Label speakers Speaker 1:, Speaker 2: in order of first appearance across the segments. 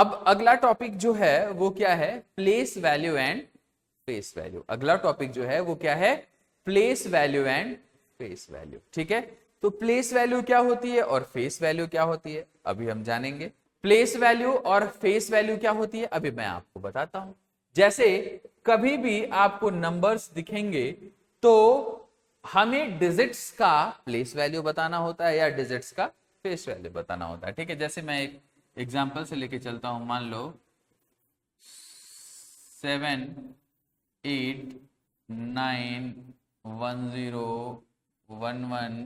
Speaker 1: अब अगला टॉपिक जो है वो क्या है, place value and face value. अगला टॉपिक जो है वो क्या है, place value and face value. ठीक है, तो प्लेस वैल्यू क्या होती है और फेस वैल्यू क्या होती है अभी हम जानेंगे। प्लेस वैल्यू और फेस वैल्यू क्या होती है अभी मैं आपको बताता हूं। जैसे कभी भी आपको नंबर्स दिखेंगे तो हमें डिजिट्स का प्लेस वैल्यू बताना होता है या डिजिट्स का फेस वैल्यू बताना होता है। ठीक है, जैसे मैं एक एग्जांपल से लेके चलता हूं, मान लो 7 8 9 1 0 1 1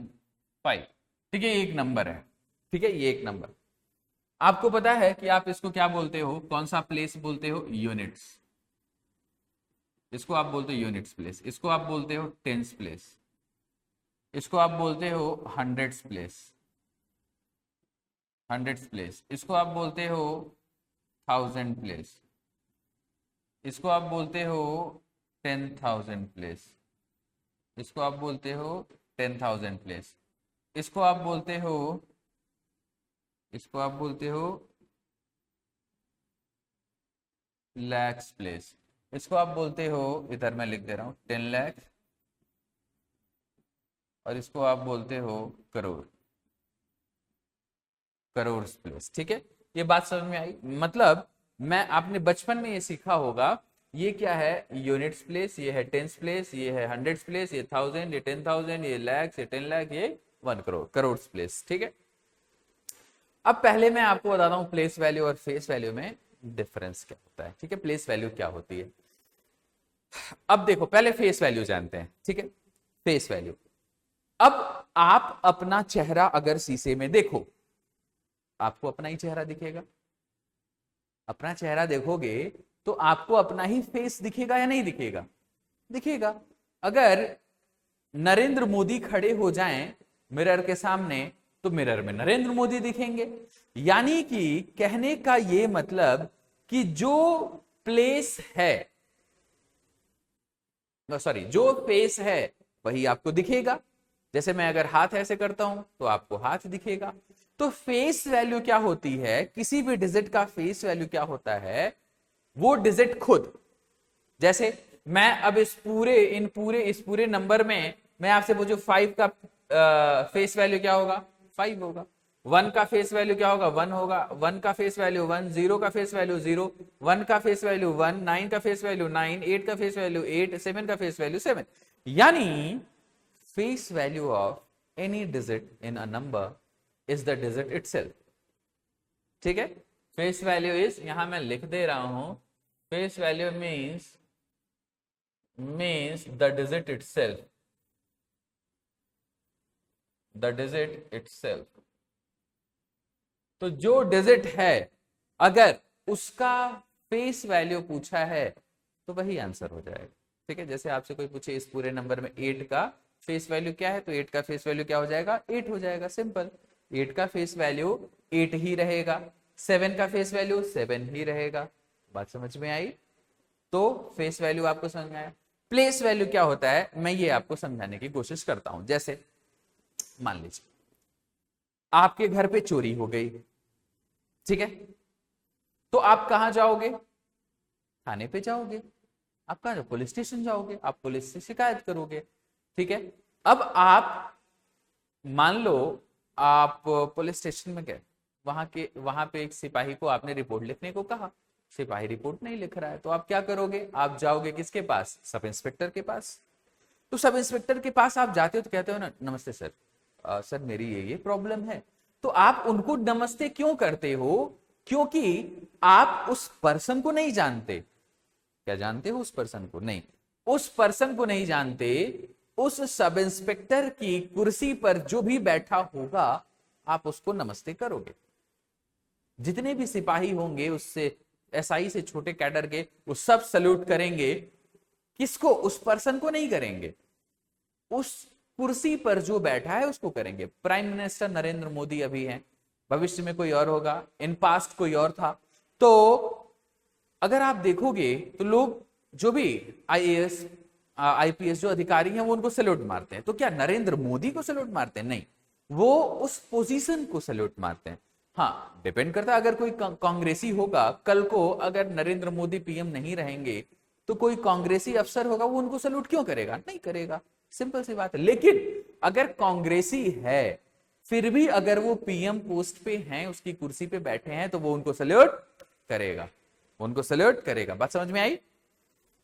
Speaker 1: 5। ठीक है, ये एक नंबर है। ठीक है, ये एक नंबर, आपको पता है कि आप इसको क्या बोलते हो, कौन सा प्लेस बोलते हो, यूनिट्स। इसको आप बोलते हो यूनिट्स प्लेस, इसको आप बोलते हो टेंस प्लेस, इसको आप बोलते हो हंड्रेड्स प्लेस, हंड्रेड्स प्लेस, इसको आप बोलते हो थाउजेंड प्लेस, इसको आप बोलते हो 10,000 प्लेस, इसको आप बोलते हो 10,000 प्लेस, इसको आप बोलते हो, इसको आप बोलते हो लैक्स प्लेस, इसको आप बोलते हो, इधर मैं लिख दे रहा हूं 10 लाख, और इसको आप बोलते हो करोड़, करोड़ प्लेस। ठीक है, ये बात समझ में आई। मतलब मैं आपने बचपन में ये सीखा होगा, ये क्या है, यूनिट्स प्लेस, ये है टेंस प्लेस, ये है हंड्रेड्स प्लेस, ये थाउजेंड, ये 10,000, ये लैक्स, ये 10 लाख, ये 1 करोड़, करोड़ प्लेस। ठीक है, अब पहले मैं आपको बताता हूं प्लेस वैल्यू और फेस वैल्यू में डिफरेंस क्या होता है। ठीक है, प्लेस वैल्यू क्या होती है। अब देखो, पहले फेस वैल्यू जानते हैं। ठीक है, फेस वैल्यू, अब आप अपना चेहरा अगर शीशे में देखो, आपको अपना ही चेहरा दिखेगा। अपना चेहरा देखोगे तो आपको अपना ही फेस दिखेगा या नहीं दिखेगा, दिखेगा। अगर नरेंद्र मोदी खड़े हो जाएं मिरर के सामने तो मिरर में नरेंद्र मोदी दिखेंगे। यानी कि कहने का यह मतलब कि जो प्लेस है, सॉरी, जो फेस है वही आपको दिखेगा। जैसे मैं अगर हाथ ऐसे करता हूं तो आपको हाथ दिखेगा। तो फेस वैल्यू क्या होती है, किसी भी डिजिट का फेस वैल्यू क्या होता है, वो डिजिट खुद। जैसे मैं अब इस पूरे नंबर में मैं आपसे पूछूं 5 का फेस वैल्यू क्या होगा, 5 होगा। 1 का फेस वैल्यू क्या होगा, 1 होगा। 1 का फेस वैल्यू 1, 0 का फेस वैल्यू 0, 1 का फेस वैल्यू 1, 9 का फेस वैल्यू 9, 8 का फेस वैल्यू 8, 7 का फेस वैल्यू 7। यानी face value of any digit in a number is the digit itself. ठीक है, फेस वैल्यू इज, यहां मैं लिख दे रहा हूं, face value means the digit itself, the digit itself। तो जो डिजिट है अगर उसका फेस वैल्यू पूछा है तो वही आंसर हो जाएगा। ठीक है, जैसे आपसे कोई पूछे इस पूरे नंबर में 8 का फेस वैल्यू क्या है, तो 8 का फेस वैल्यू क्या हो जाएगा, 8 हो जाएगा, सिंपल। 8 का फेस वैल्यू 8 ही रहेगा, 7 का फेस वैल्यू 7 ही रहेगा। बात समझ में आई। तो फेस वैल्यू आपको समझ में आया। प्लेस वैल्यू क्या होता है मैं ये आपको समझाने की कोशिश करता हूं। जैसे मान लीजिए आपके घर पे चोरी हो गई, ठीक है, तो आप कहां जाओगे, थाने पे जाओगे। आप कहां जाओ, पुलिस स्टेशन जाओगे, आप पुलिस से शिकायत करोगे। ठीक है, अब आप मान लो आप पुलिस स्टेशन में गए, वहां पे एक सिपाही को आपने रिपोर्ट लिखने को कहा, सिपाही रिपोर्ट नहीं लिख रहा है, तो आप क्या करोगे, आप जाओगे किसके पास, सब इंस्पेक्टर के पास। तो सब इंस्पेक्टर के पास आप जाते हो तो कहते हो ना, नमस्ते सर, सर मेरी ये प्रॉब्लम है। तो आप उनको नमस्ते क्यों करते हो, क्योंकि आप उस पर्सन को नहीं जानते। क्या जानते हो उस पर्सन को, नहीं, उस पर्सन को नहीं जानते। उस सब इंस्पेक्टर की कुर्सी पर जो भी बैठा होगा आप उसको नमस्ते करोगे। जितने भी सिपाही होंगे उससे एसआई से छोटे कैडर के, वो सब सल्यूट करेंगे। किसको, उस पर्सन को नहीं करेंगे, उस कुर्सी पर जो बैठा है उसको करेंगे। प्राइम मिनिस्टर नरेंद्र मोदी अभी हैं, भविष्य में कोई और होगा, इन पास्ट कोई और था। तो अगर आप देखोगे तो लोग जो भी आईएएस आईपीएस जो अधिकारी हैं वो उनको सैल्यूट मारते हैं। तो क्या नरेंद्र मोदी को सैल्यूट मारते हैं, नहीं, वो उस पोजीशन को सैल्यूट मारते हैं। हाँ, डिपेंड करता है, अगर कोई कांग्रेसी होगा कल को, अगर नरेंद्र मोदी पीएम नहीं रहेंगे तो कोई कांग्रेसी अफसर होगा, वो उनको सैल्यूट क्यों करेगा? नहीं करेगा, सिंपल सी बात है। लेकिन अगर कांग्रेसी है फिर भी अगर वो पीएम पोस्ट पे हैं, उसकी कुर्सी पे बैठे हैं, तो वो उनको सैल्यूट करेगा, उनको सैल्यूट करेगा। बात समझ में आई?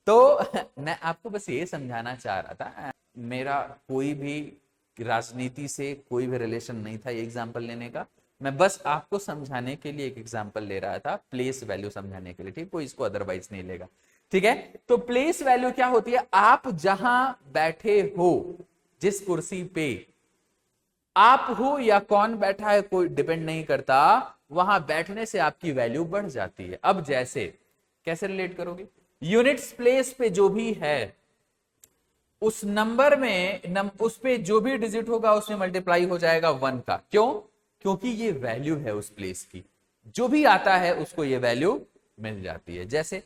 Speaker 1: तो मैं आपको बस ये समझाना चाह रहा था, मेरा कोई भी राजनीति से कोई भी रिलेशन नहीं था ये एग्जाम्पल लेने का, मैं बस आपको समझाने के लिए एक एग्जाम्पल ले रहा था, प्लेस वैल्यू समझाने के लिए, ठीक? कोई इसको अदरवाइज नहीं लेगा, ठीक है? तो प्लेस वैल्यू क्या होती है? आप जहां बैठे हो, जिस कुर्सी पे आप हो या कौन बैठा है कोई डिपेंड नहीं करता, वहां बैठने से आपकी वैल्यू बढ़ जाती है। अब जैसे कैसे रिलेट करोगे? यूनिट्स प्लेस पे जो भी है उस नंबर में उस पे जो भी डिजिट होगा उसमें मल्टीप्लाई हो जाएगा 1 का। क्यों? क्योंकि ये वैल्यू है उस प्लेस की, जो भी आता है उसको ये वैल्यू मिल जाती है। जैसे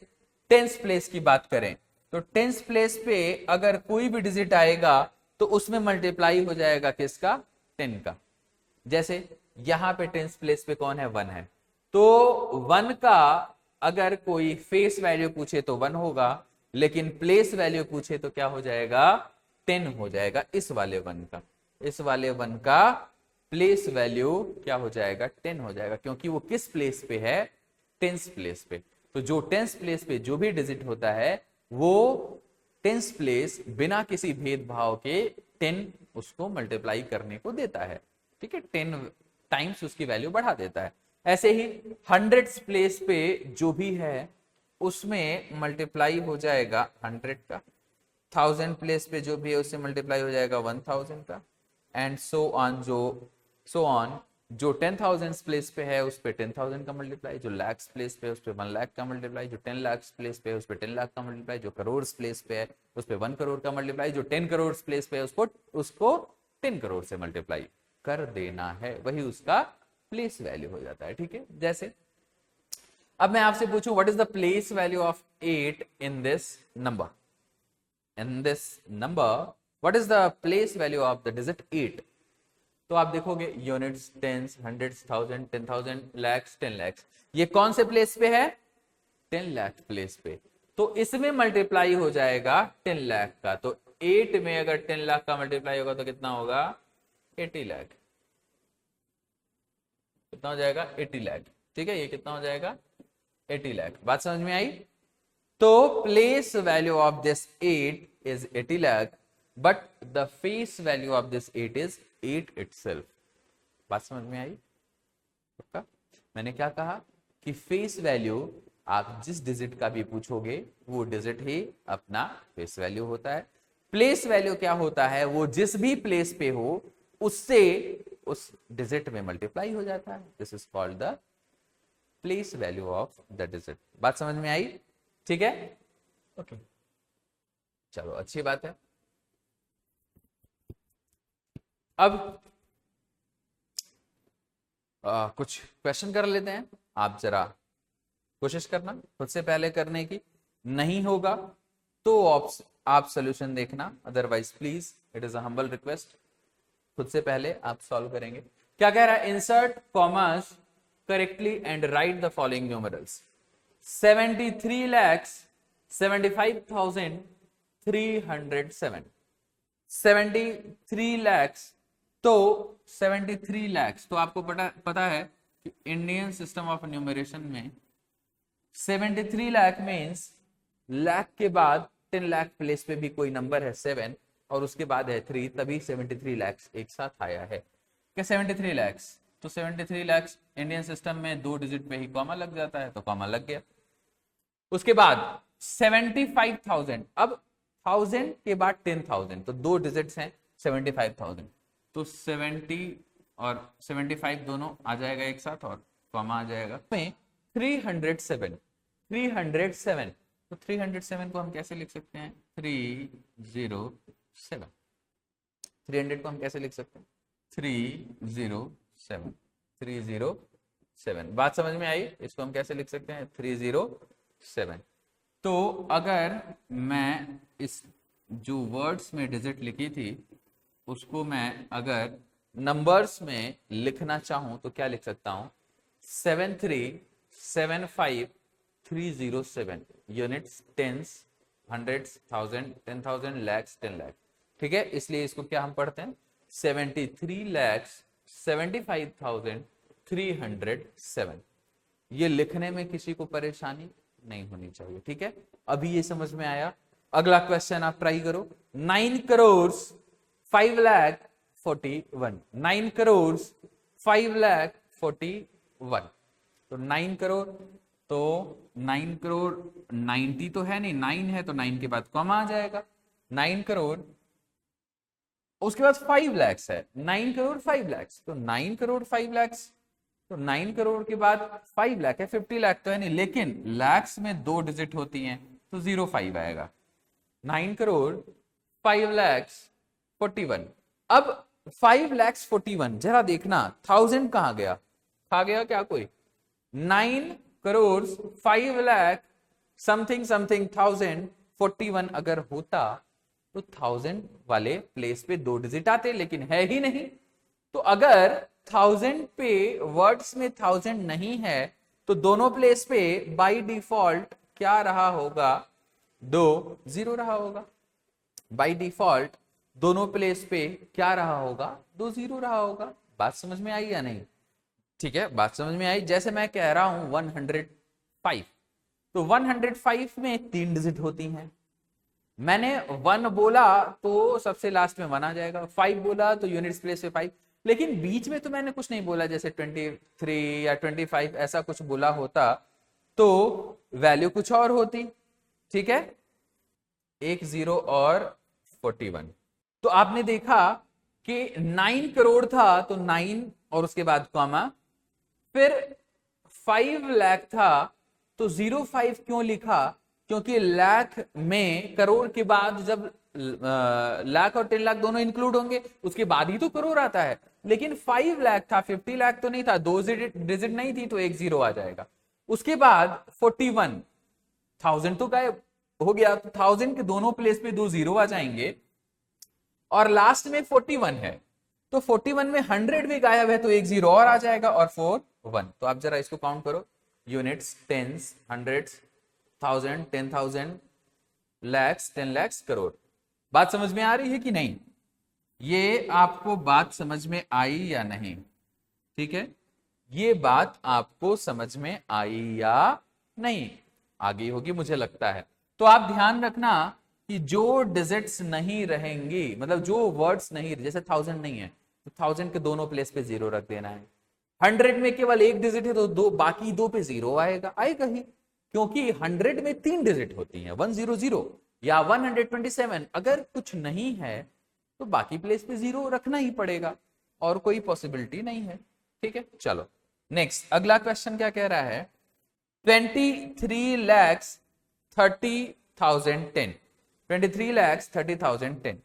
Speaker 1: टेंस प्लेस की बात करें तो टेंस प्लेस पे अगर कोई भी डिजिट आएगा तो उसमें मल्टीप्लाई हो जाएगा किसका? 10 का। जैसे यहां पे टेंस प्लेस पे कौन है? 1 है, तो 1 का अगर कोई फेस वैल्यू पूछे तो 1 होगा, लेकिन प्लेस वैल्यू पूछे तो क्या हो जाएगा? 10 हो जाएगा। इस वाले 1 का, इस वाले 1 का प्लेस वैल्यू क्या हो जाएगा? 10 हो जाएगा, क्योंकि वो किस प्लेस पे है? टेंस प्लेस पे। तो जो टेंस प्लेस पे जो भी डिजिट होता है वो टेंस प्लेस बिना किसी भेदभाव के 10 उसको मल्टीप्लाई करने को देता है, ठीक है? 10 टाइम्स उसकी वैल्यू बढ़ा देता है। ऐसे ही हंड्रेड्स प्लेस पे जो भी है उसमें मल्टीप्लाई हो जाएगा 100 का, 1000 प्लेस पे जो भी है उससे मल्टीप्लाई हो जाएगा 1000 का, and so on, so on. जो 10,000 प्लेस पे है उस पे 10,000 का मल्टीप्लाई, जो लाख्स प्लेस पे है उस पे 1 लाख का मल्टीप्लाई, जो 10 लाख प्लेस पे है उस पे 10 लाख का मल्टीप्लाई, जो करोड़ प्लेस पे है उस पे 1 करोड़ का मल्टीप्लाई, जो 10 करोड़ प्लेस पे है उसको 10 करोड़ से मल्टीप्लाई कर देना है, वही उसका प्लेस वैल्यू हो जाता है, ठीक है? जैसे अब मैं आपसे पूछूं what is the place value of 8 in this number? In this number what is the place value of the digit 8? तो आप देखोगे units, tens, hundreds, 1000, 10,000, lakhs, 10 lakhs, ये कौन से प्लेस पे है? 10 लाख प्लेस पे। तो इसमें मल्टीप्लाई हो जाएगा 10 लाख का, तो 8 में अगर 10 लाख का मल्टीप्लाई होगा तो कितना होगा? 80 लाख। कितना हो जाएगा? 80 लाख, ठीक है? ये कितना हो जाएगा? 80 लाख। बात समझ में आई? तो place value of this 8 is 80 lakh, but the face value of this 8 is 8 itself। बात समझ में आई? पक्का? मैंने क्या कहा कि फेस वैल्यू आप जिस डिजिट का भी पूछोगे वो डिजिट ही अपना फेस वैल्यू होता है। प्लेस वैल्यू क्या होता है? वो जिस भी प्लेस पे हो उससे उस डिजिट में मल्टीप्लाई हो जाता है। This is called the place value of the digit. बात समझ में आई? ठीक है, ओके, चलो अच्छी बात है। अब कुछ क्वेश्चन कर लेते हैं, आप जरा कोशिश करना खुद से पहले करने की, नहीं होगा तो आप सोल्यूशन देखना, otherwise please it is a humble request, खुद से पहले आप सॉल्व करेंगे। क्या कह रहा है? Insert commerce correctly and right the following numerals. 73,75,307, 73 lakhs, तो 73 lakhs, तो आपको पता है कि इंडियन सिस्टम ऑफ न्यूमरेशन में 73 लाख मीन्स लाख के बाद 10 लाख प्लेस पे भी कोई नंबर है 7 और उसके बाद है 3, तभी 73 lakhs एक साथ आया है। क्या 73 lakhs? तो 73 lakhs इंडियन सिस्टम में 2 डिजिट पे ही कॉमा लग जाता है, तो कॉमा लग गया। उसके बाद 75,000, अब 1000 के बाद 10,000, तो 2 डिजिट्स हैं 75,000, तो 70 और 75 दोनों आ जाएगा एक साथ और कॉमा आ जाएगा। 307, 307, तो 307 को हम कैसे लिख सकते हैं? 307, 300 को हम कैसे लिख सकते हैं? 307, 307। बात समझ में आई? इसको हम कैसे लिख सकते हैं? 307। तो अगर मैं इस जो वर्ड्स में डिजिट लिखी थी उसको मैं अगर नंबर्स में लिखना चाहूं तो क्या लिख सकता हूं? 7375307 units, tens, hundreds, thousand, 10,000, lakhs, 10 lakh. ठीक है, इसलिए इसको क्या हम पढ़ते हैं 73,75,307। ये लिखने में किसी को परेशानी नहीं होनी चाहिए। ठीक है, अभी ये समझ में आया। अगला क्वेश्चन आप ट्राई करो। 9 करोड़ 5 लाख 41, 9 करोड़ 5 लाख 41। तो 9 करोड़, तो 9 करोड़ 90 तो है नहीं, 9 है तो 9 के बाद कॉमा आ जाएगा। 9 करोड़, उसके बाद 5 लैक्स है, 9 करोड़ 5 लैक्स, तो 9 करोड़ 5 लैक्स, तो 9 करोड़ के बाद 5 लाख है, 50 लाख तो है नहीं, लेकिन लैक्स में 2 डिजिट होती हैं तो 05 आएगा। 9 करोड़ 5 लैक्स 41। अब 5 लैक्स 41 जरा देखना 1000 कहां गया, खा गया क्या कोई? 9 करोड़ 5 लाख समथिंग समथिंग 1041 अगर होता तो 1000 वाले प्लेस पे 2 डिजिट आते, लेकिन है ही नहीं। तो अगर 1000 पे वर्ड्स में 1000 नहीं है तो दोनों प्लेस पे बाय डिफॉल्ट क्या रहा होगा? 2 0 रहा होगा। बाय डिफॉल्ट दोनों प्लेस पे क्या रहा होगा? 2 0 रहा होगा। बात समझ में आई या नहीं? ठीक है, बात समझ में आई। जैसे मैं कह रहा हूं 105, तो 105 में 3 डिजिट होती हैं। मैंने 1 बोला तो सबसे लास्ट में 1 आ जाएगा, 5 बोला तो यूनिट्स प्लेस पे 5, लेकिन बीच में तो मैंने कुछ नहीं बोला, जैसे 23 या 25 ऐसा कुछ बोला होता तो वैल्यू कुछ और होती। ठीक है, 1 0 और 41। तो आपने देखा कि 9 करोड़ था तो 9 और उसके बाद कॉमा, फिर 5 लाख था तो 05 क्यों लिखा? क्योंकि लाख में करोड़ के बाद जब लाख और 10 लाख दोनों इंक्लूड होंगे उसके बाद ही तो करोड़ आता है, लेकिन 5 लाख था, 50 लाख तो नहीं था, 2 डिजिट नहीं थी तो 1 0 आ जाएगा। उसके बाद 41, 1000 तो गायब हो गया, तो 1000 के दोनों प्लेस पे 2 0 आ जाएंगे, और लास्ट में 41 है तो 41 में 100 भी गायब है तो 1 0 और आ जाएगा, और 4 1। तो आप जरा इसको काउंट करो, units, tens, hundreds, 1000, 10,000, lakhs, 10 lakhs, crore. बात समझ में आ रही है कि नहीं? ये आपको बात समझ में आई या नहीं? ठीक है, ये बात आपको समझ में आई या नहीं? आ गई होगी मुझे लगता है। तो आप ध्यान रखना कि जो डिजिट्स नहीं रहेंगी, मतलब जो वर्ड्स नहीं, जैसे 1000 नहीं है तो 1000 के दोनों प्लेस पे 0 रख देना है। 100 में केवल 1 डिजिट है तो दो, बाकी 2 पे 0 आएगा, आएगा ही, क्योंकि 100 में 3 डिजिट होती हैं, 100 या 127। अगर कुछ नहीं है तो बाकी प्लेस पे 0 रखना ही पड़ेगा, और कोई पॉसिबिलिटी नहीं है। ठीक है, चलो नेक्स्ट, अगला क्वेश्चन क्या कह रहा है? 23 लैक्स 30,010, 23 लैक्स 30,010।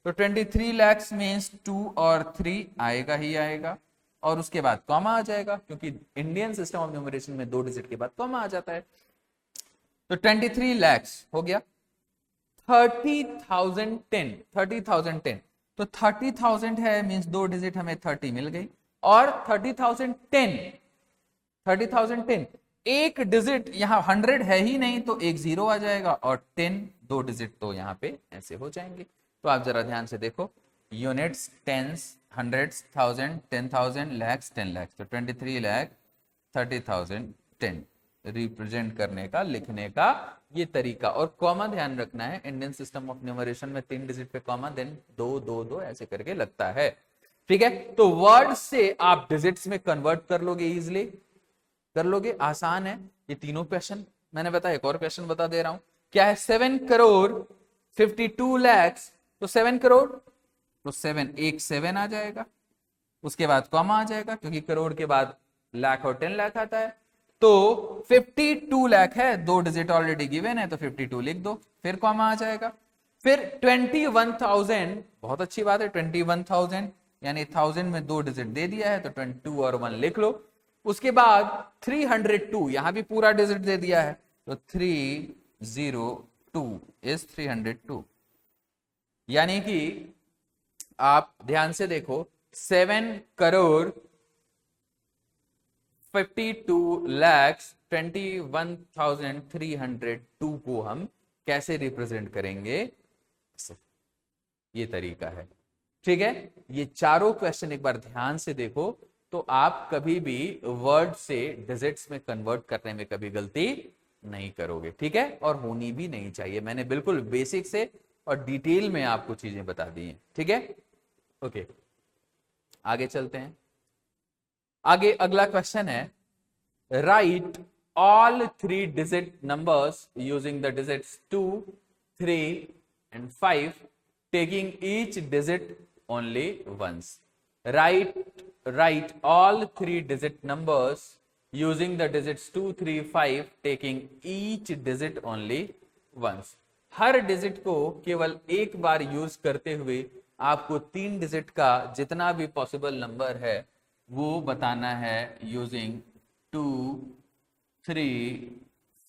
Speaker 1: तो 23 लैक्स मीन्स 2 और 3 आएगा ही आएगा, और उसके बाद कॉमा आ जाएगा, क्योंकि इंडियन सिस्टम ऑफ न्यूमरेशन में 2 डिजिट के बाद कॉमा आ जाता है। तो 23 लैक्स हो गया, 30,010, 30,010, तो 30,000 है मीन्स 2 डिजिट हमें 30 मिल गई, और 30,010, 30,010 एक डिजिट, यहां 100 है ही नहीं तो 1 0 आ जाएगा, और 10 2 डिजिट तो यहां पे ऐसे हो जाएंगे। तो आप जरा ध्यान से देखो, units, tens, hundreds, 1000, 10,000, lakhs, 10 lakhs, तो 23 लाख 30,010 रिप्रेजेंट करने का, लिखने का ये तरीका। और कॉमा ध्यान रखना है, इंडियन सिस्टम ऑफ न्यूमरेशन में 3 डिजिट पे कॉमा, देन 2 2 2 ऐसे करके लगता है। ठीक है, तो वर्ड से आप डिजिट्स में कन्वर्ट कर लोगे, इजिली कर लोगे, आसान है ये तीनों क्वेश्चन। मैंने बताया, एक और क्वेश्चन बता दे रहा हूं, क्या है? 7 करोड़ 52 लैक्स, तो 7 करोड़, तो 7 एक 7 आ जाएगा, उसके बाद कॉमा आ जाएगा, क्योंकि करोड़ के बाद लाख और 10 लाख आता है। तो 52 लाख है, 2 डिजिट ऑलरेडी गिवन है तो 52 लिख दो, फिर कॉमा आ जाएगा। फिर 21,000, बहुत अच्छी बात है, 21,000 यानी 1000 में 2 डिजिट दे दिया है तो 22 और 1 लिख लो। उसके बाद 302, यहां भी पूरा डिजिट दे दिया है तो 302 इज 302, यानी कि आप ध्यान से देखो, 7 करोड़ 52,21,302 को हम कैसे रिप्रेजेंट करेंगे, ये तरीका है। ठीक है, ये चारों क्वेश्चन एक बार ध्यान से देखो तो आप कभी भी वर्ड से डिजिट्स में कन्वर्ट करने में कभी गलती नहीं करोगे। ठीक है, और होनी भी नहीं चाहिए। मैंने बिल्कुल बेसिक से और डिटेल में आपको चीजें बता दी हैं। ठीक है, ओके, आगे चलते हैं। आगे अगला क्वेश्चन है, right all 3 digit numbers using the digits 2, 3 and 5, taking each digit only once. Write all 3 digit numbers using the digits 2, 3, 5, taking each digit only once. Her digit को केवल एक बार यूज करते हुए आपको 3 डिजिट का जितना भी पॉसिबल नंबर है वो बताना है यूजिंग 2, 3,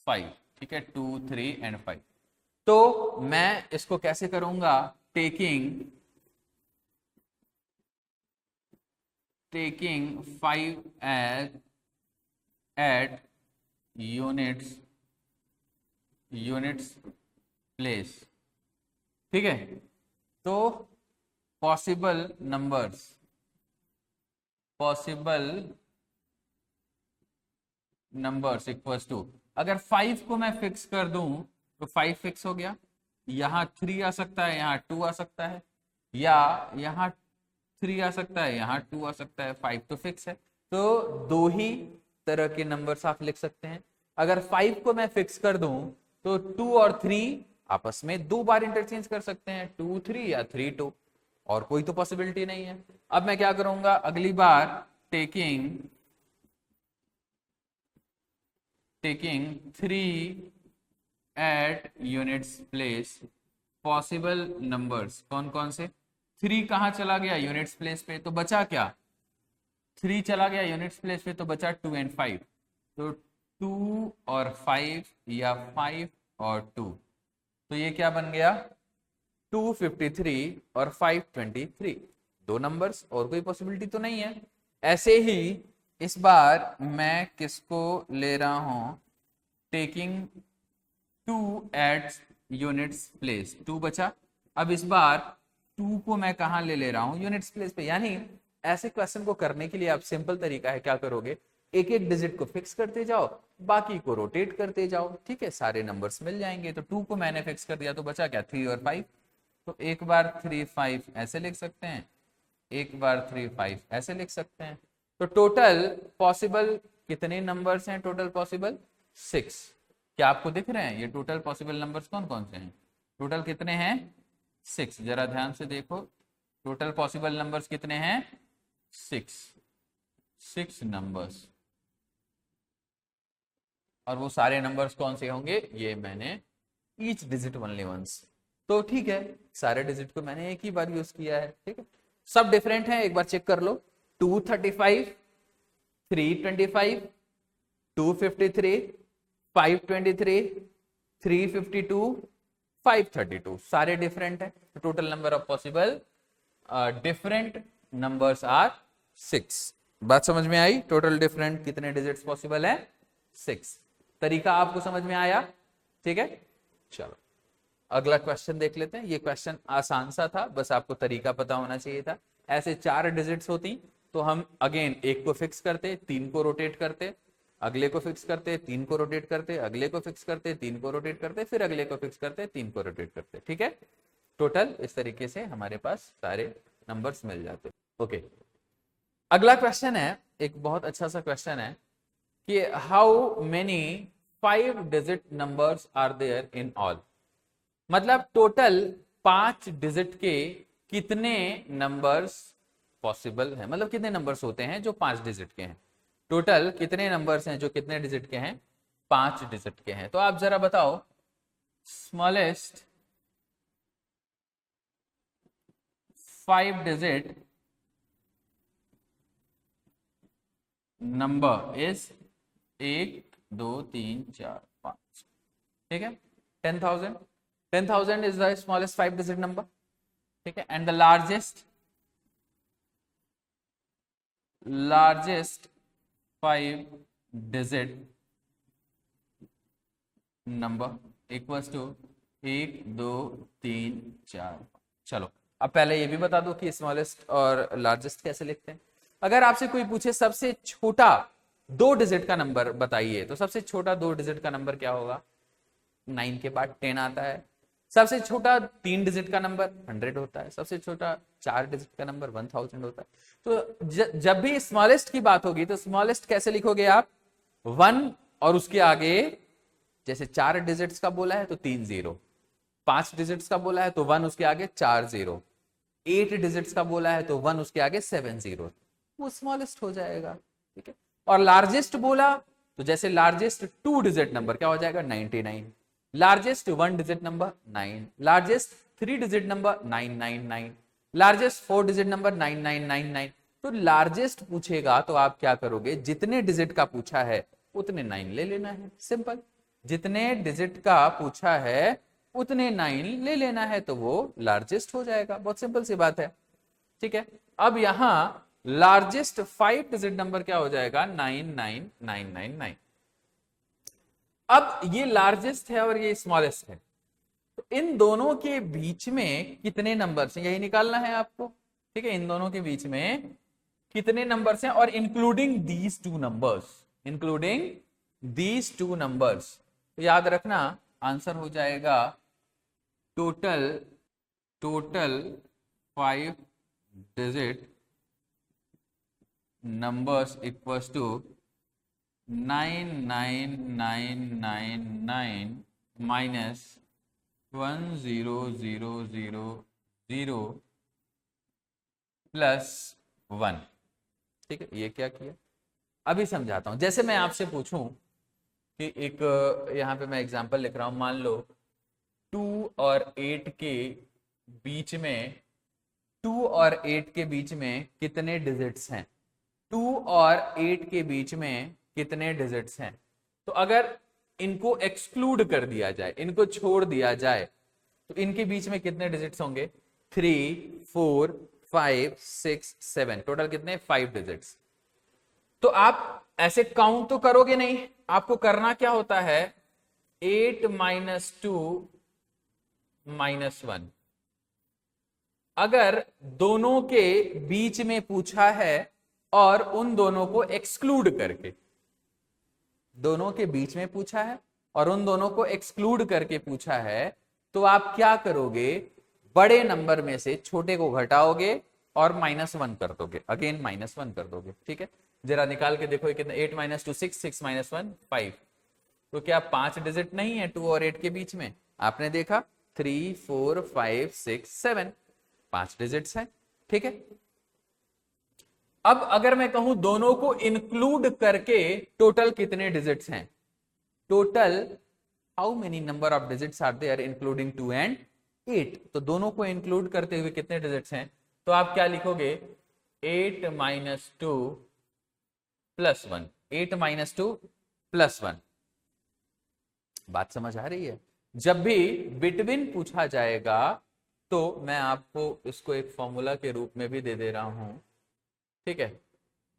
Speaker 1: 5। ठीक है, 2, 3 and 5। तो मैं इसको कैसे करूंगा, टेकिंग 5 एट यूनिट्स प्लेस। ठीक है, तो पॉसिबल नंबर्स इक्वल्स टू, अगर 5 को मैं फिक्स कर दूं तो 5 फिक्स हो गया, यहाँ 3 आ सकता है, यहाँ 2 आ सकता है, या यहाँ 3 आ सकता है, यहाँ 2 आ सकता है, 5 तो फिक्स है। तो 2 ही तरह के नंबर्स आप लिख सकते हैं। अगर 5 को मैं फिक्स कर दूं तो 2 और 3 आपस में 2 बार इंटरचेंज कर सकते हैं, 2, 3 या 3, 2, और कोई तो पॉसिबिलिटी नहीं है। अब मैं क्या करूंगा, अगली बार taking 3 eight units place, possible numbers कौन कौन से, 3 कहां चला गया, यूनिट्स प्लेस पे, तो बचा क्या, 3 चला गया यूनिट्स प्लेस पे, तो बचा 2 and 5। तो 2 और 5 या 5 और 2, तो ये क्या बन गया, 253 और 523, 2 नंबर्स, और कोई पॉसिबिलिटी तो नहीं है। ऐसे ही इस बार मैं किसको ले रहा हूं, टेकिंग 2 एट यूनिट्स प्लेस, 2 बचा। अब इस बार 2 को मैं कहां ले रहा हूं, यूनिट्स प्लेस पे। यानी ऐसे क्वेश्चन को करने के लिए आप सिंपल तरीका है, क्या करोगे, एक एक डिजिट को फिक्स करते जाओ, बाकी को रोटेट करते जाओ। ठीक है, सारे नंबर्स मिल जाएंगे। तो 2 को मैंने फिक्स कर दिया, तो बचा क्या, 3 और 5। तो एक बार 3, 5 ऐसे लिख सकते हैं, एक बार 3, 5 ऐसे लिख सकते हैं। तो टोटल पॉसिबल कितने नंबर्स हैं, टोटल पॉसिबल 6। क्या आपको दिख रहे हैं ये टोटल पॉसिबल नंबर्स कौन कौन से हैं, टोटल कितने हैं, 6। जरा ध्यान से देखो, टोटल पॉसिबल नंबर्स कितने हैं, 6 नंबर्स। और वो सारे नंबर्स कौन से होंगे, ये मैंने ईच डिजिट ओनली वंस। तो ठीक है, सारे डिजिट को मैंने एक ही बार यूज किया है। ठीक है, सब डिफरेंट है, एक बार चेक कर लो, 235, 325, 253, 523, 352, 532, सारे डिफरेंट है। Total number of possible different numbers are 6। बात समझ में आई, टोटल डिफरेंट कितने डिजिट्स पॉसिबल है, 6। तरीका आपको समझ में आया, ठीक है। चलो अगला क्वेश्चन देख लेते हैं। ये क्वेश्चन आसान सा था, बस आपको तरीका पता होना चाहिए था। ऐसे 4 डिजिट्स होती तो हम अगेन एक को फिक्स करते, 3 को रोटेट करते, अगले को फिक्स करते, 3 को रोटेट करते, अगले को फिक्स करते, 3 को रोटेट करते, फिर अगले को फिक्स करते, 3 को रोटेट करते। ठीक है, टोटल इस तरीके से हमारे पास सारे नंबर्स मिल जाते। ओके, अगला क्वेश्चन है, एक बहुत अच्छा सा क्वेश्चन है कि how many 5 digit numbers are there in all. मतलब टोटल 5 डिजिट के कितने नंबर्स पॉसिबल हैं, मतलब कितने नंबर्स होते हैं जो 5 डिजिट के हैं। टोटल कितने नंबर्स हैं जो कितने डिजिट के हैं, 5 डिजिट के हैं। तो आप जरा बताओ, स्मॉलेस्ट 5 डिजिट नंबर इज 1, 2, 3, 4, 5। ठीक है, 10,000। 10,000 is the smallest 5 digit number. ठीक है, and the largest 5 digit number equals to 1 2 3 4। चलो अब पहले ये भी बता दो कि स्मॉलेस्ट और लार्जेस्ट कैसे लिखते हैं। अगर आपसे कोई पूछे सबसे छोटा 2 डिजिट का नंबर बताइए, तो सबसे छोटा 2 डिजिट का नंबर क्या होगा? 9 के बाद 10 आता है। सबसे छोटा 3 डिजिट का नंबर 100 होता है। सबसे छोटा 4 डिजिट का नंबर 1000 होता है। तो जब भी स्मॉलेस्ट की बात होगी तो स्मॉलेस्ट कैसे लिखोगे आप? 1 और उसके आगे, जैसे 4 डिजिट्स का बोला है तो 3 0, 5 डिजिट्स का बोला है तो 1 उसके आगे 4 0, 8 डिजिट्स का बोला है तो 1 उसके आगे 7 0, वो स्मॉलेस्ट हो जाएगा। ठीक है। और लार्जेस्ट बोला तो जैसे लार्जेस्ट 2 डिजिट नंबर क्या हो जाएगा? 99, largest 1 digit number 9, largest 3 digit number 999, largest 4 digit number 9999। तो लार्जेस्ट पूछेगा तो आप क्या करोगे? जितने डिजिट का पूछा है उतने 9 ले लेना है, सिंपल। जितने डिजिट का पूछा है उतने 9 ले लेना है, तो वो लार्जेस्ट हो जाएगा। बहुत सिंपल सी बात है। ठीक है। अब यहां लार्जेस्ट 5 डिजिट नंबर क्या हो जाएगा? 99999। अब ये लार्जेस्ट है और ये स्मॉलेस्ट है, तो इन दोनों के बीच में कितने नंबर्स हैं यही निकालना है आपको। ठीक है। इन दोनों के बीच में कितने नंबर्स हैं, और including these two numbers, including these two numbers. तो याद रखना आंसर हो जाएगा total 5 digit numbers equals to 99999 minus 10000 plus 1। ठीक है। ये क्या किया अभी समझाता हूं। जैसे मैं आपसे पूछूं कि एक, यहां पे मैं एग्जांपल लिख रहा हूं, मान लो 2 और 8 के बीच में, 2 और 8 के बीच में कितने डिजिट्स हैं? 2 और 8 के बीच में कितने डिजिट्स हैं? तो अगर इनको एक्सक्लूड कर दिया जाए, इनको छोड़ दिया जाए, तो इनके बीच में कितने डिजिट्स होंगे? 3 4 5 6 7, टोटल कितने? 5 डिजिट्स। तो आप ऐसे काउंट तो करोगे नहीं, आपको करना क्या होता है? 8 माइनस 2 माइनस 1। अगर दोनों के बीच में पूछा है और उन दोनों को एक्सक्लूड करके, दोनों के बीच में पूछा है और उन दोनों को एक्सक्लूड करके पूछा है, तो आप क्या करोगे? बड़े नंबर में से छोटे को घटाओगे और -1 कर दोगे, अगेन -1 कर दोगे। ठीक है। जरा निकाल के देखो कितना? 8 माइनस 2 6, 6 माइनस 1 5। तो क्या 5 डिजिट नहीं है 2 और 8 के बीच में? आपने देखा 3 4 5 6 7, 5 डिजिट्स है। ठीक है। अब अगर मैं कहूं दोनों को इंक्लूड करके टोटल कितने डिजिट्स हैं? Total how many number of digits are there including 2 and 8? तो दोनों को इंक्लूड करते हुए कितने डिजिट्स हैं? तो आप क्या लिखोगे? 8 माइनस 2 प्लस 1, 8 माइनस 2 प्लस 1। बात समझ आ रही है? जब भी बिटवीन पूछा जाएगा तो मैं आपको इसको एक फॉर्मूला के रूप में भी दे दे रहा हूं। ठीक है।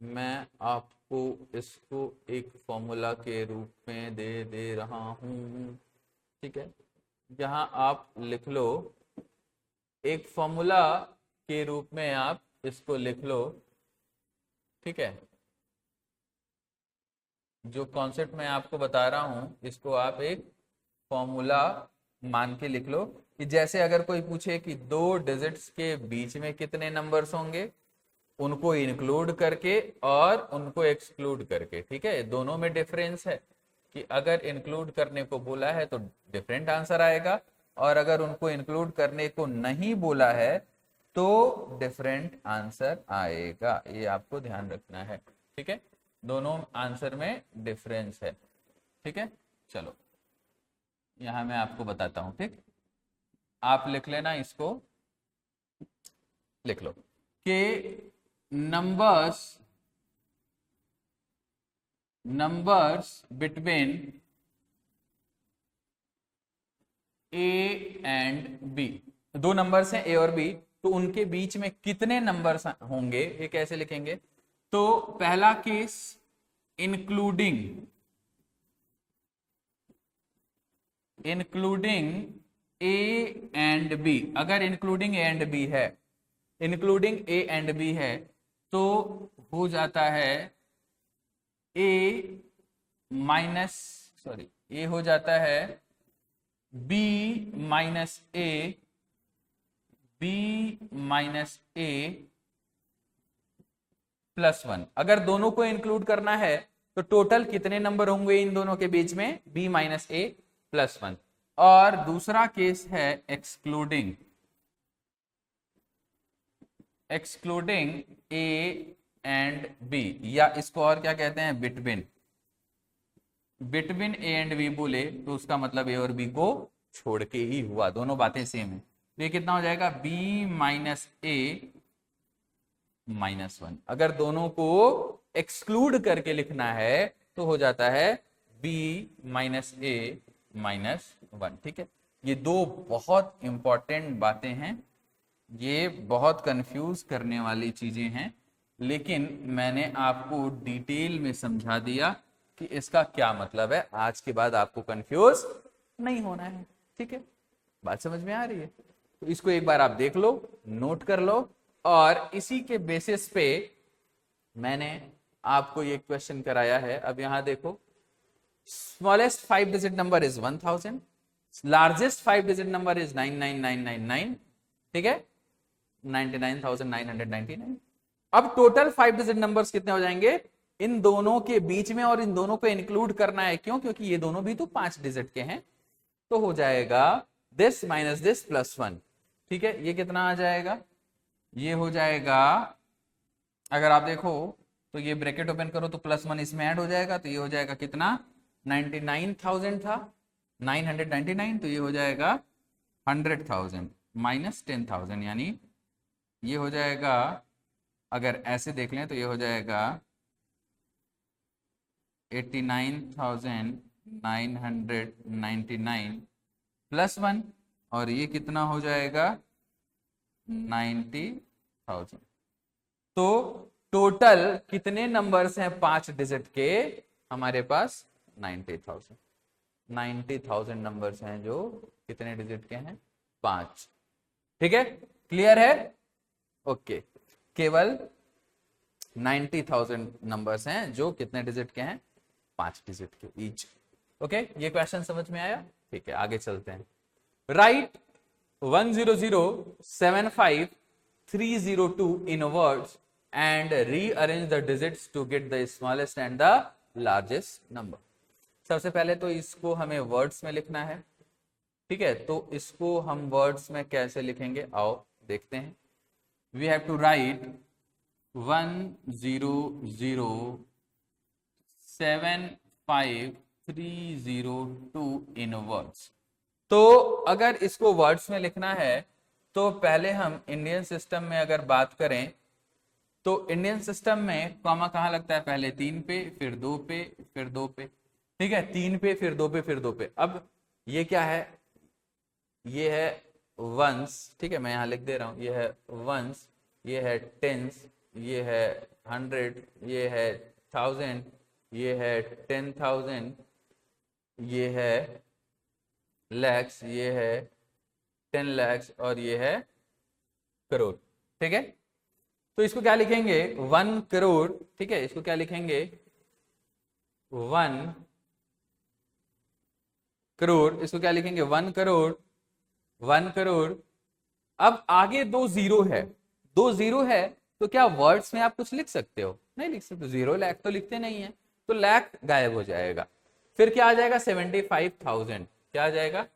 Speaker 1: मैं आपको इसको एक फॉर्मूला के रूप में दे दे रहा हूं। ठीक है। यहां आप लिख लो, एक फॉर्मूला के रूप में आप इसको लिख लो। ठीक है। जो कॉन्सेप्ट मैं आपको बता रहा हूं इसको आप एक फॉर्मूला मान के लिख लो, कि जैसे अगर कोई पूछे कि 2 डिजिट्स के बीच में कितने नंबर्स होंगे, उनको इंक्लूड करके और उनको एक्सक्लूड करके। ठीक है। दोनों में डिफरेंस है कि अगर इंक्लूड करने को बोला है तो डिफरेंट आंसर आएगा, और अगर उनको इंक्लूड करने को नहीं बोला है तो डिफरेंट आंसर आएगा। ये आपको ध्यान रखना है। ठीक है। दोनों आंसर में डिफरेंस है। ठीक है। चलो यहां मैं आपको बताता हूं। ठीक, आप लिख लेना, इसको लिख लो कि numbers between A and B, 2 numbers हैं ए और बी, तो उनके बीच में कितने नंबर्स होंगे, ये कैसे लिखेंगे? तो पहला case including A and B, अगर इंक्लूडिंग ए एंड बी है, इंक्लूडिंग ए एंड बी है, तो हो जाता है ए माइनस, सॉरी, ए हो जाता है बी माइनस ए, बी माइनस ए प्लस वन। अगर दोनों को इंक्लूड करना है तो टोटल कितने नंबर होंगे इन दोनों के बीच में? बी माइनस ए प्लस वन। और दूसरा केस है एक्सक्लूडिंग ए एंड बी, या इसको और क्या कहते हैं? बिटवीन ए एंड बी बोले तो उसका मतलब ए और बी को छोड़ के ही हुआ, दोनों बातें सेम है। तो ये कितना हो जाएगा? बी माइनस ए माइनस वन। अगर दोनों को एक्सक्लूड करके लिखना है तो हो जाता है बी माइनस ए माइनस वन। ठीक है, ये दो बहुत इंपॉर्टेंट बातें हैं, ये बहुत कंफ्यूज करने वाली चीजें हैं, लेकिन मैंने आपको डिटेल में समझा दिया कि इसका क्या मतलब है। आज के बाद आपको कंफ्यूज नहीं होना है। ठीक है, बात समझ में आ रही है? तो इसको एक बार आप देख लो, नोट कर लो, और इसी के बेसिस पे मैंने आपको ये क्वेश्चन कराया है। अब यहां देखो, smallest 5 digit number is 1000, largest 5 digit number is 99999, ठीक है, 99,999। अब टोटल 5 डिजिट नंबर्स कितने हो जाएंगे इन दोनों के बीच में, और इन दोनों को इंक्लूड करना है, क्यों? क्योंकि ये दोनों भी तो 5 डिजिट के हैं। तो हो जाएगा this minus this plus one. ठीक है, ये कितना आ जाएगा? ये हो जाएगा, अगर आप देखो तो ये ब्रैकेट ओपन करो तो प्लस वन इसमें ऐड हो जाएगा, तो ये हो जाएगा कितना? 99,000 था 999, तो ये हो जाएगा 100,000 माइनस 10,000, यानी ये हो जाएगा, अगर ऐसे देख लें तो ये हो जाएगा 89,999 प्लस वन, और ये कितना हो जाएगा? 90,000। तो टोटल कितने नंबर्स हैं 5 डिजिट के हमारे पास? 90,000 नंबर्स हैं जो कितने डिजिट के हैं? 5। ठीक है, क्लियर है? ओके, केवल 90,000 नंबर्स हैं जो कितने डिजिट के हैं? 5 डिजिट के ईच। ओके, ये क्वेश्चन समझ में आया? ठीक है, आगे चलते हैं। Right 100,75,302 in words and rearrange the digits to get the smallest and the largest number। सबसे पहले तो इसको हमें वर्ड्स में लिखना है। ठीक है, तो इसको हम वर्ड्स में कैसे लिखेंगे, आओ देखते हैं। We have to write 100,75,302 in words। तो अगर इसको वर्ड्स में लिखना है तो पहले हम इंडियन सिस्टम में अगर बात करें तो इंडियन सिस्टम में कॉमा कहाँ लगता है? पहले 3 पे, फिर 2 पे, फिर 2 पे। ठीक है, 3 पे, फिर 2 पे, फिर 2 पे। अब ये क्या है? ये है वंस। ठीक है, मैं यहां लिख दे रहा हूं, ये है वंस, ये है टेंस, ये है 100, ये है 1000, ये है 10,000, ये है लैक्स, ये है 10 लैक्स, और ये है करोड़। ठीक है, तो इसको क्या लिखेंगे? 1 करोड़। ठीक है, इसको क्या लिखेंगे? 1 करोड़। इसको क्या लिखेंगे? 1 करोड़, 1 करोड़। अब आगे 2 जीरो है, 2 जीरो है, तो क्या वर्ड्स में आप कुछ लिख सकते हो? नहीं लिख सकते। 0 लाख तो लिखते नहीं है, तो लाख गायब हो जाएगा। फिर क्या आ जाएगा? 75,000। क्या आ जाएगा?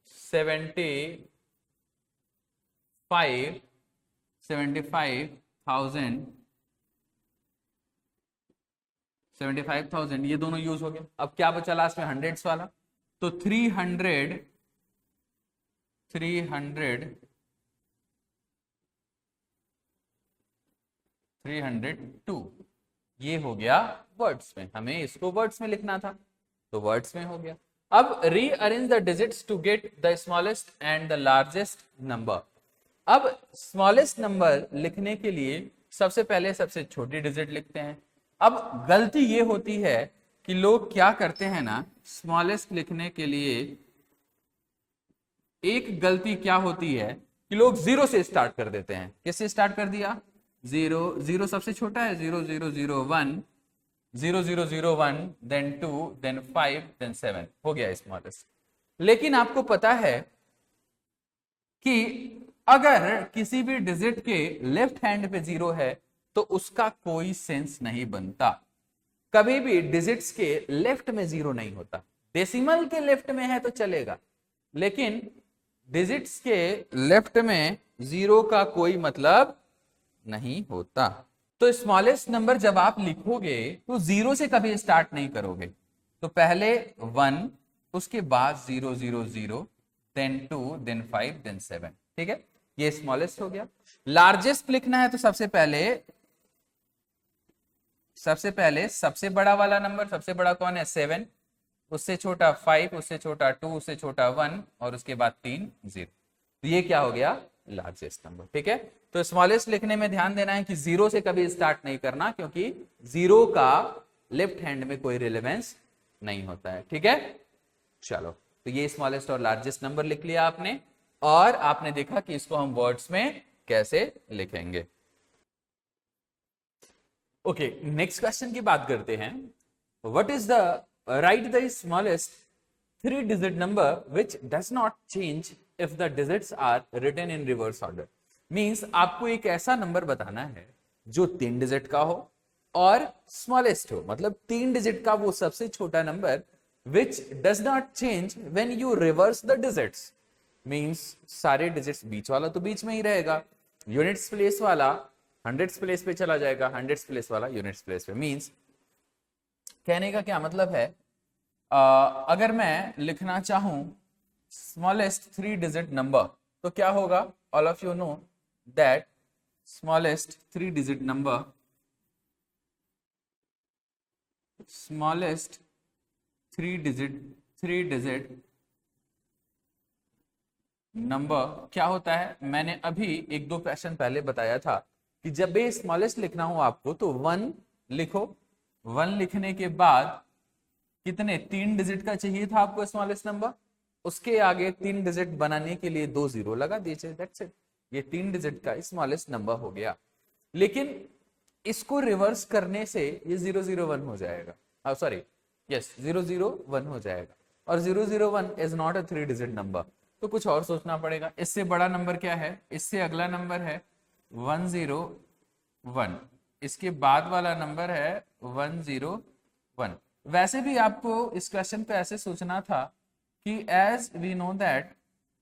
Speaker 1: 75,000 ये दोनों यूज हो गए। अब क्या बचा लास्ट में? हंड्रेड्स वाला, तो 302 ये हो गया वर्ड्स में। हमें इसको वर्ड्स में लिखना था तो वर्ड्स में हो गया। अब rearrange the digits to get the smallest and the largest number. अब स्मॉलेस्ट नंबर लिखने के लिए सबसे पहले सबसे छोटी डिजिट लिखते हैं। अब गलती ये होती है कि लोग क्या करते हैं ना, स्मॉलेस्ट लिखने के लिए एक गलती क्या होती है कि लोग जीरो से स्टार्ट कर देते हैं। किससे स्टार्ट कर दिया? जीरो, जीरो सबसे छोटा है, 0 0 0 1, 0 0 0 1, देन 2, देन 5, देन 7, हो गया स्मॉलेस्ट। लेकिन आपको पता है कि अगर किसी भी डिजिट के लेफ्ट हैंड पे जीरो है तो उसका कोई सेंस नहीं बनता। कभी भी डिजिट्स के लेफ्ट में जीरो नहीं होता। डेसिमल के लेफ्ट में है तो चलेगा, लेकिन डिजिट्स के लेफ्ट में जीरो का कोई मतलब नहीं होता। तो स्मॉलेस्ट नंबर जब आप लिखोगे तो जीरो से कभी स्टार्ट नहीं करोगे। तो पहले 1, उसके बाद 0 0 0, देन 2, देन 5, देन 7। ठीक है, ये स्मॉलेस्ट हो गया। लार्जेस्ट लिखना है तो सबसे पहले सबसे बड़ा वाला नंबर, सबसे बड़ा कौन है? 7, उससे छोटा 5, उससे छोटा 2, उससे छोटा 1, और उसके बाद 3 0। तो ये क्या हो गया? Largest number. ठीक है, तो स्मॉलेस्ट लिखने में ध्यान देना है कि जीरो से कभी स्टार्ट नहीं करना, क्योंकि जीरो का लेफ्ट हैंड में कोई रिलेवेंस नहीं होता है। ठीक है, चलो, तो ये स्मॉलेस्ट और लार्जेस्ट नंबर लिख लिया आपने, और आपने देखा कि इसको हम वर्ड्स में कैसे लिखेंगे। ओके, नेक्स्ट क्वेश्चन की बात करते हैं। What is the right the smallest 3 digit number which does not change if the digits are written in reverse order. Means आपको एक ऐसा नंबर बताना है जो 3 डिजिट का हो और स्मॉलेस्ट हो, मतलब 3 डिजिट का वो सबसे छोटा number which does not change when you reverse the digits. Means सारे डिजिट्स, बीच वाला तो बीच में ही रहेगा, यूनिट्स प्लेस वाला हंड्रेड्स प्लेस पे चला जाएगा, हंड्रेड्स प्लेस वाला यूनिट्स प्लेस पे। मींस कहने का क्या मतलब है, अगर मैं लिखना चाहूं स्मॉलेस्ट 3 डिजिट नंबर तो क्या होगा? All of you know that smallest 3 digit number, smallest 3 digit number क्या होता है? मैंने अभी 1-2 क्वेश्चन पहले बताया था कि जब भी स्मॉलेस्ट लिखना हो आपको तो 1 लिखो। 1 लिखने के बाद कितने 3 डिजिट का चाहिए था आपको स्मॉलेस्ट नंबर, उसके आगे 3 डिजिट बनाने के लिए 2 0 लगा दीजिए, दैट्स इट। ये 3 डिजिट का स्मॉलेस्ट नंबर हो गया। लेकिन इसको रिवर्स करने से ये 0 0 1 हो जाएगा, सॉरी यस 0 0 1 हो जाएगा, और 0 0 1 is not a 3 digit number. तो कुछ और सोचना पड़ेगा। इससे बड़ा नंबर क्या है? इससे अगला नंबर है 1 0 1, इसके बाद वाला नंबर है 1 0 1। वैसे भी आपको इस क्वेश्चन पे ऐसे सोचना था कि as we know that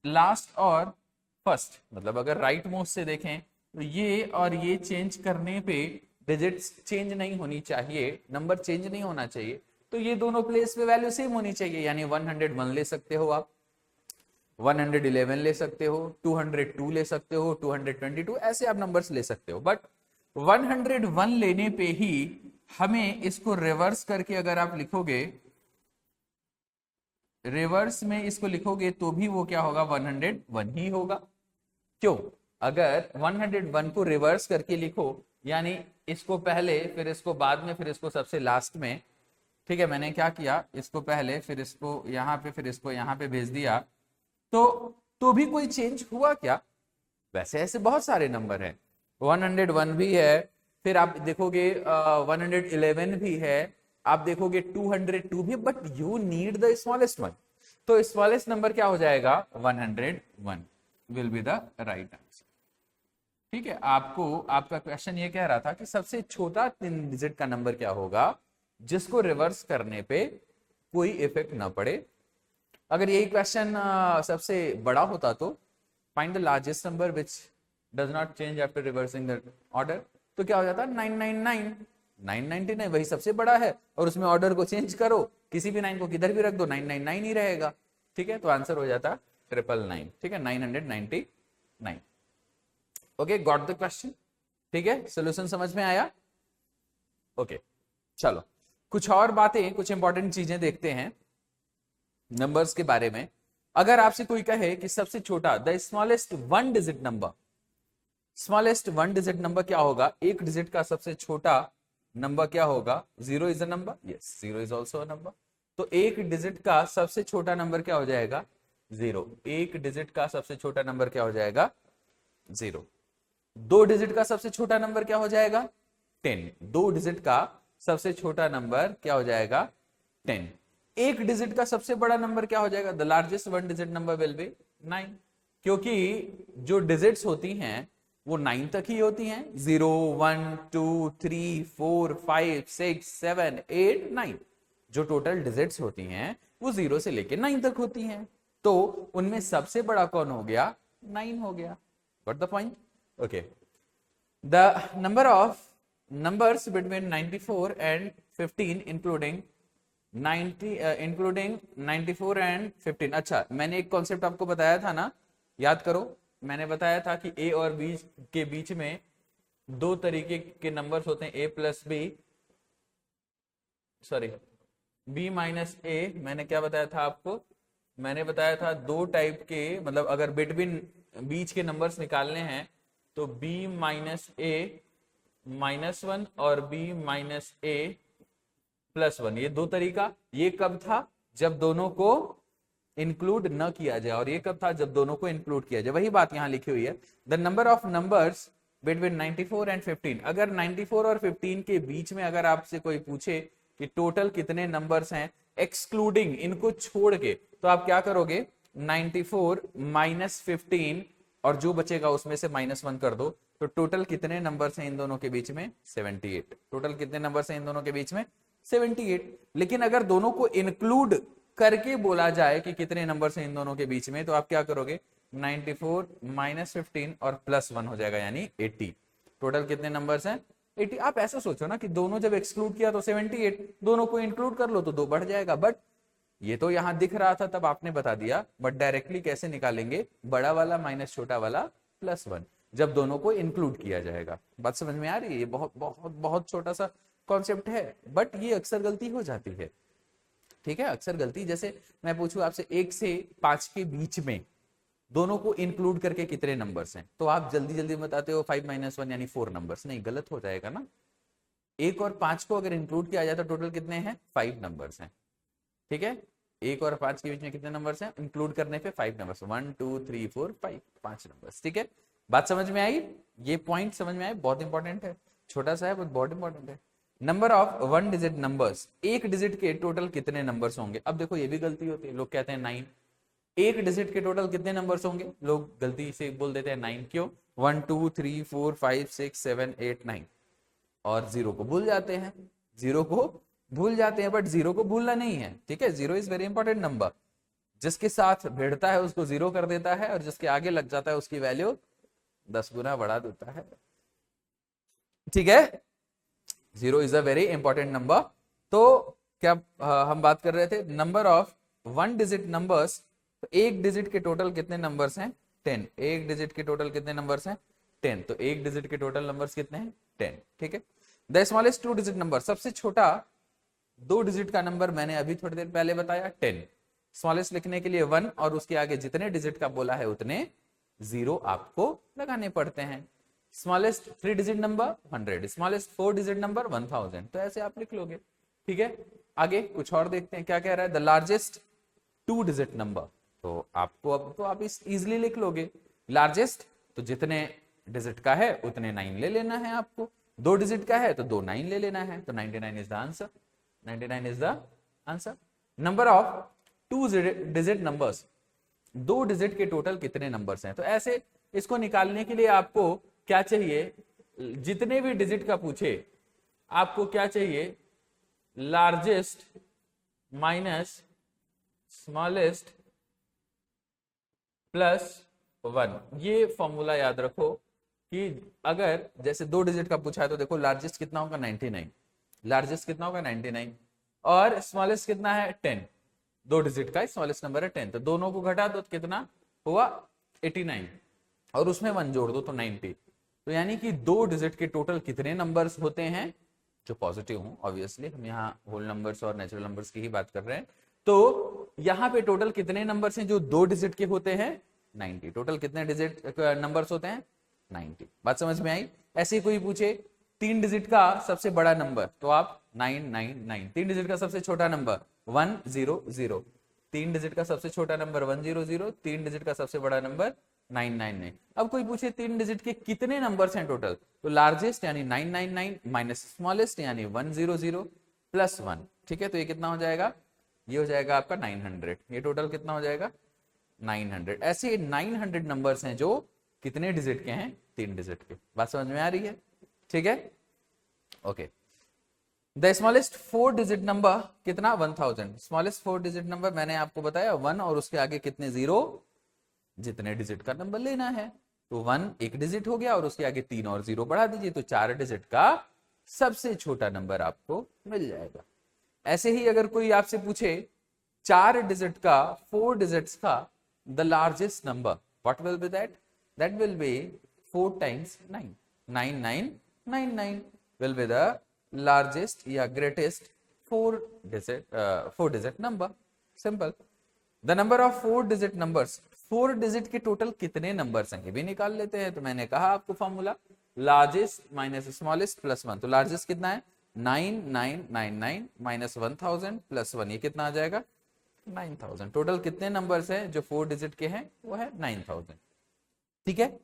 Speaker 1: last और फर्स्ट, मतलब अगर राइट मोस्ट से देखें तो ये और ये चेंज करने पे डिजिट्स चेंज नहीं होनी चाहिए, नंबर चेंज नहीं होना चाहिए। तो ये दोनों प्लेस पे वैल्यू सेम होनी चाहिए, यानी 101 ले सकते हो आप, 111 ले सकते हो, 202 ले सकते हो, 222, ऐसे आप नंबर्स ले सकते हो। बट 101 लेने पे ही हमें इसको रिवर्स करके अगर आप लिखोगे, रिवर्स में इसको लिखोगे तो भी वो क्या होगा? 101 ही होगा। क्यों? अगर 101 को रिवर्स करके लिखो, यानी इसको पहले फिर इसको बाद में फिर इसको सबसे लास्ट में, ठीक है, मैंने क्या किया, इसको पहले फिर इसको यहाँ पे फिर इसको यहाँ पे भेज दिया, तो भी कोई चेंज हुआ क्या? वैसे ऐसे बहुत सारे नंबर हैं, 101 भी है, फिर आप देखोगे 111 भी है, आप देखोगे 202 भी, but you need the smallest one. तो स्मॉलेस्ट नंबर क्या हो जाएगा? 101 will be the right answer. ठीक है, आपका क्वेश्चन ये कह रहा था कि सबसे छोटा 3 डिजिट का नंबर क्या होगा जिसको रिवर्स करने पे कोई इफेक्ट ना पड़े। अगर यही क्वेश्चन सबसे बड़ा होता तो find the largest number which does not change after reversing the order, तो क्या हो जाता? 999 वही सबसे बड़ा है, और उसमें ऑर्डर को चेंज करो, किसी भी 9 को किधर भी रख दो 999 ही रहेगा। ठीक है, तो आंसर हो जाता 999। ठीक है, 999। Okay, got the question? ठीक है, सोल्यूशन समझ में आया? ओके, चलो कुछ और बातें, कुछ इंपॉर्टेंट चीजें देखते हैं नंबर्स के बारे में। अगर आपसे कोई कहे कि सबसे छोटा the smallest 1 digit number, smallest one digit number क्या होगा? एक डिजिट का सबसे छोटा नंबर क्या होगा? Zero is a number, yes zero is also a number. तो एक डिजिट का सबसे छोटा नंबर क्या हो जाएगा? जीरो। एक डिजिट का सबसे छोटा नंबर क्या हो जाएगा? जीरो। दो डिजिट का सबसे छोटा नंबर क्या हो जाएगा? 10। दो डिजिट का सबसे छोटा नंबर क्या हो जाएगा? 10। एक डिजिट का सबसे बड़ा नंबर क्या हो जाएगा? The largest one digit number will be 9, क्योंकि जो डिजिट्स होती हैं वो 9 तक ही होती हैं। 0 1 2 3 4 5 6 7 8 9, जो टोटल डिजिट्स होती हैं वो 0 से लेके 9 तक होती हैं। तो उनमें सबसे बड़ा कौन हो गया? 9 हो गया। Got the point? Okay. The number of numbers between 94 and 15 including 94 and 15। अच्छा, मैंने एक कॉन्सेप्ट आपको बताया था ना, याद करो। मैंने बताया था कि a और b के बीच में दो तरीके के नंबर्स होते हैं, a plus B, sorry b minus a। मैंने क्या बताया था आपको? मैंने बताया था दो टाइप के, मतलब अगर बिटवीन बीच के नंबर्स निकालने हैं तो b माइनस a माइनस 1 और b माइनस a प्लस 1, ये दो तरीका। ये कब था? जब दोनों को इंक्लूड न किया जाए। और ये कब था? जब दोनों को इंक्लूड किया जाए। वही बात यहां लिखी हुई है, the number of numbers between 94 and 15। अगर 94 और 15 के बीच में अगर आपसे कोई पूछे कि टोटल कितने नंबर्स हैं एक्सक्लूडिंग, इनको छोड़ के, तो आप क्या करोगे? 94 माइनस 15 और जो बचेगा उसमें से -1 कर दो। तो टोटल कितने नंबर्स हैं इन दोनों के बीच में? 78। टोटल कितने नंबर्स हैं इन दोनों के बीच में? 78। लेकिन अगर दोनों को इंक्लूड करके बोला जाए कि कितने नंबर्स हैं इन दोनों के बीच में, तो आप क्या करोगे? 94 माइनस 15 और +1 हो जाएगा, यानी 80। टोटल कितने नंबर्स हैं? 80। आप ऐसा सोचो ना कि दोनों जब एक्सक्लूड किया तो 78, दोनों को इंक्लूड कर लो तो 2 बढ़ जाएगा। बट ये तो यहां दिख रहा था तब आपने बता दिया, बट डायरेक्टली कैसे निकालेंगे? बड़ा वाला माइनस छोटा वाला +1, जब दोनों को इंक्लूड किया जाएगा। बात समझ में आ रही है? ये बहुत बहुत बहुत छोटा सा कॉन्सेप्ट है, बट ये अक्सर गलती हो जाती है। ठीक है, अक्सर गलती। जैसे मैं पूछूं आपसे 1 से 5 के बीच में दोनों को इंक्लूड करके कितने नंबर्स हैं, तो आप जल्दी जल्दी बताते हो 5 - 1 यानी 4 नंबर्स। नहीं, गलत हो जाएगा ना। 1 और 5 को अगर इंक्लूड किया जाए तो टोटल कितने हैं? 5 नंबर्स हैं। ठीक है, 1 और 5 के बीच में कितने नंबर्स हैं? इंक्लूड करने पे 5 नंबर्स, 1 2 3 4 5, 5 नंबर्स। ठीक है, बात समझ में आई? ये पॉइंट समझ में आए? बहुत इंपॉर्टेंट है, छोटा सा है बट बहुत इंपॉर्टेंट है। Number of one digit numbers, एक डिजिट के टोटल कितने नंबर्स होंगे? अब देखो ये भी गलती होती है, लोग कहते हैं 9। एक डिजिट के टोटल कितने नंबर्स होंगे? लोग गलती से बोल देते हैं 9। क्यों? 1 2 3 4 5 6 7 8 9, और 0 को भूल जाते हैं। 0 को भूल जाते हैं, बट 0 को भूलना नहीं है। ठीक है, 0 इज वेरी इंपॉर्टेंट नंबर। जिसके साथ भिड़ता है उसको 0 कर देता है, और जिसके आगे लग जाता है उसकी वैल्यू 10 गुना बढ़ा देता है। ठीक है, 0 is a very important number. तो क्या हम बात कर रहे थे? Number of one digit numbers. तो एक डिजिट के टोटल कितने नंबर्स हैं? 10। एक डिजिट के टोटल कितने नंबर्स हैं? 10। तो एक डिजिट के टोटल नंबर्स कितने हैं? 10। ठीक है, the smallest two digit number, सबसे छोटा 2 डिजिट का नंबर मैंने अभी थोड़ी देर पहले बताया 10। स्मॉलेस्ट लिखने के लिए 1 और उसके आगे जितने डिजिट का बोला है उतने 0 आपको लगाने पड़ते हैं। Smallest 3 digit number 100, smallest 4 digit number 1000। तो ऐसे आप लिख लोगे। ठीक है, आगे कुछ और देखते हैं क्या कह रहा है। द लार्जेस्ट 2 डिजिट नंबर, तो आपको अब तो आप इस इजिली लिख लोगे। लार्जेस्ट तो जितने डिजिट का है उतने 9 ले लेना है आपको। 2 डिजिट का है तो 2 9 ले लेना है। तो 99 is the answer. 99 is the answer. Number of 2 digit numbers, 2 digit के टोटल कितने नंबर्स हैं? तो ऐसे इसको निकालने के लिए आपको क्या चाहिए? जितने भी डिजिट का पूछे आपको क्या चाहिए? Largest minus smallest +1। ये फॉर्मूला याद रखो कि अगर जैसे 2 डिजिट का पूछा है तो देखो लार्जेस्ट कितना होगा? 99। लार्जेस्ट कितना होगा? 99। और स्मॉलेस्ट कितना है? 10। 2 डिजिट का स्मॉलेस्ट नंबर है 10। तो दोनों को घटा दो तो कितना हुआ? 89, और उसमें 1 जोड़ दो तो 90। तो यानी कि 2 डिजिट के टोटल कितने नंबर्स होते हैं जो पॉजिटिव हों? ऑब्वियसली हम यहाँ होल नंबर्स और नेचुरल नंबर्स की ही बात कर रहे हैं। तो यहाँ पे टोटल कितने नंबर्स हैं जो 2 डिजिट के होते हैं? 90। टोटल कितने डिजिट नंबर्स होते हैं? 90। बात समझ में आई? ऐसे ही कोई पूछे 3 डिजिट का सबसे बड़ा नंबर, तो आप 999। 3 डिजिट का सबसे छोटा नंबर 100। 3 डिजिट का सबसे छोटा नंबर 100, 3 डिजिट का सबसे बड़ा नंबर 999। अब कोई पूछे 3 डिजिट के कितने नंबर्स हैं टोटल, तो लार्जेस्ट यानी 999 माइनस स्मॉलेस्ट यानी 100 प्लस 1। ठीक है, तो ये कितना हो जाएगा? ये हो जाएगा आपका 900। ये टोटल कितना हो जाएगा? 900। ऐसे 900 नंबर्स हैं जो कितने डिजिट के हैं? 3 डिजिट के। बात समझ में आ रही है? ठीक है, okay. The smallest 4 digit number कितना? 1000। स्मॉलेस्ट 4 डिजिट नंबर मैंने आपको बताया 1 और उसके आगे कितने जीरो, जितने डिजिट का नंबर लेना है। तो 1 एक डिजिट हो गया और उसके आगे 3 और 0 बढ़ा दीजिए, तो 4 डिजिट का सबसे छोटा नंबर आपको मिल जाएगा। ऐसे ही अगर कोई आपसे पूछे 4 डिजिट का 4 डिजिट्स का the largest number, what will be that? That will be 4 times 9। 9999 will be the largest या greatest 4 digit number। Simple। The number of 4 digit numbers, 4 digit के टोटल कितने नंबर्स हैं ये भी निकाल लेते हैं। तो मैंने कहा आपको formula largest minus smallest plus 1। तो लार्जेस्ट कितना है? 9999 माइनस 1000 प्लस 1, ये कितना आ जाएगा? 9000। टोटल कितने नंबर्स हैं जो 4 डिजिट के हैं? वो है 9000। ठीक है।